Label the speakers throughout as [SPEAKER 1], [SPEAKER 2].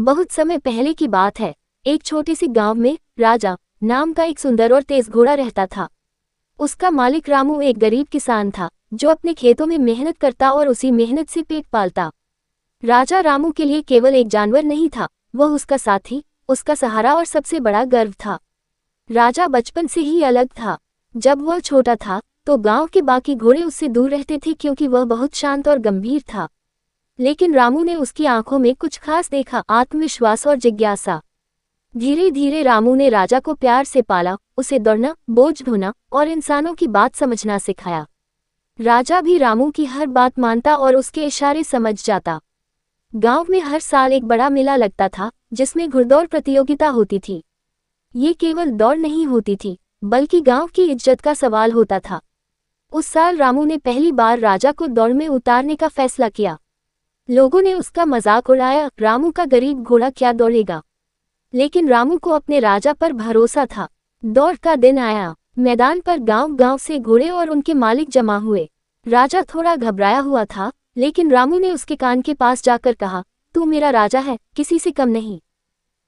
[SPEAKER 1] बहुत समय पहले की बात है। एक छोटे से गांव में राजा नाम का एक सुंदर और तेज घोड़ा रहता था। उसका मालिक रामू एक गरीब किसान था जो अपने खेतों में मेहनत करता और उसी मेहनत से पेट पालता। राजा रामू के लिए केवल एक जानवर नहीं था, वह उसका साथी, उसका सहारा और सबसे बड़ा गर्व था। राजा बचपन से ही अलग था। जब वह छोटा था तो गांव के बाकी घोड़े उससे दूर रहते थे क्योंकि वह बहुत शांत और गंभीर था। लेकिन रामू ने उसकी आंखों में कुछ खास देखा, आत्मविश्वास और जिज्ञासा। धीरे धीरे रामू ने राजा को प्यार से पाला, उसे दौड़ना, बोझ ढोना और इंसानों की बात समझना सिखाया। राजा भी रामू की हर बात मानता और उसके इशारे समझ जाता। गांव में हर साल एक बड़ा मेला लगता था जिसमें घुड़दौड़ प्रतियोगिता होती थी। ये केवल दौड़ नहीं होती थी बल्कि गांव की इज्जत का सवाल होता था। उस साल रामू ने पहली बार राजा को दौड़ में उतारने का फैसला किया। लोगों ने उसका मजाक उड़ाया, रामू का गरीब घोड़ा क्या दौड़ेगा। लेकिन रामू को अपने राजा पर भरोसा था। दौड़ का दिन आया। मैदान पर गांव-गांव से घोड़े और उनके मालिक जमा हुए। राजा थोड़ा घबराया हुआ था, लेकिन रामू ने उसके कान के पास जाकर कहा, तू मेरा राजा है, किसी से कम नहीं।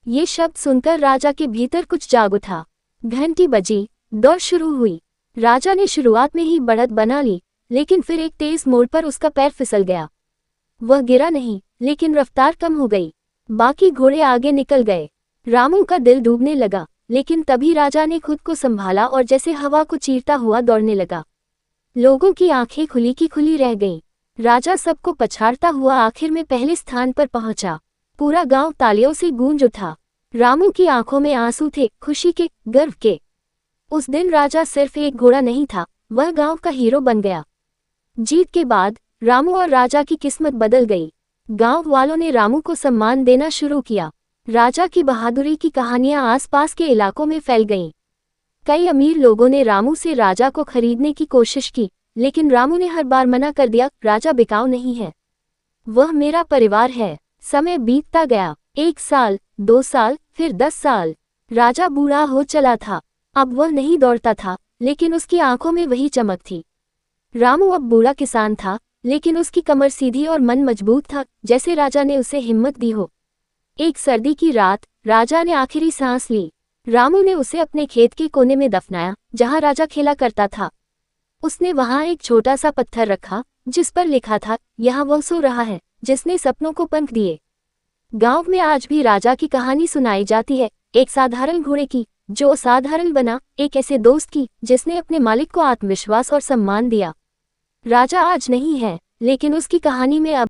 [SPEAKER 1] ये शब्द सुनकर राजा के भीतर कुछ जाग उठा। घंटी बजी, दौड़ शुरू हुई। राजा ने शुरुआत में ही बढ़त बना ली, लेकिन फिर एक तेज मोड़ पर उसका पैर फिसल गया। वह गिरा नहीं, लेकिन रफ्तार कम हो गई। बाकी घोड़े आगे निकल गए। रामू का दिल डूबने लगा, लेकिन तभी राजा ने खुद को संभाला और जैसे हवा को चीरता हुआ दौड़ने लगा। लोगों की आंखें खुली की खुली रह गईं। राजा सबको पछाड़ता हुआ आखिर में पहले स्थान पर पहुंचा। पूरा गांव तालियों से गूंज उठा। रामू की आंखों में आंसू थे, खुशी के, गर्व के। उस दिन राजा सिर्फ एक घोड़ा नहीं था, वह गांव का हीरो बन गया। जीत के बाद रामू और राजा की किस्मत बदल गई। गांव वालों ने रामू को सम्मान देना शुरू किया। राजा की बहादुरी की कहानियां आसपास के इलाकों में फैल गईं। कई अमीर लोगों ने रामू से राजा को खरीदने की कोशिश की, लेकिन रामू ने हर बार मना कर दिया, राजा बिकाऊ नहीं है, वह मेरा परिवार है। समय बीतता गया। 1 साल, 2 साल, फिर 10 साल। राजा बूढ़ा हो चला था। अब वह नहीं दौड़ता था, लेकिन उसकी आंखों में वही चमक थी। रामू अब बूढ़ा किसान था, लेकिन उसकी कमर सीधी और मन मजबूत था, जैसे राजा ने उसे हिम्मत दी हो। एक सर्दी की रात राजा ने आखिरी सांस ली। रामू ने उसे अपने खेत के कोने में दफनाया, जहां राजा खेला करता था। उसने वहां एक छोटा सा पत्थर रखा, जिस पर लिखा था, यहाँ वह सो रहा है जिसने सपनों को पंख दिए। गांव में आज भी राजा की कहानी सुनाई जाती है, एक साधारण घोड़े की जो असाधारण बना, एक ऐसे दोस्त की जिसने अपने मालिक को आत्मविश्वास और सम्मान दिया। राजा आज नहीं है, लेकिन उसकी कहानी में अब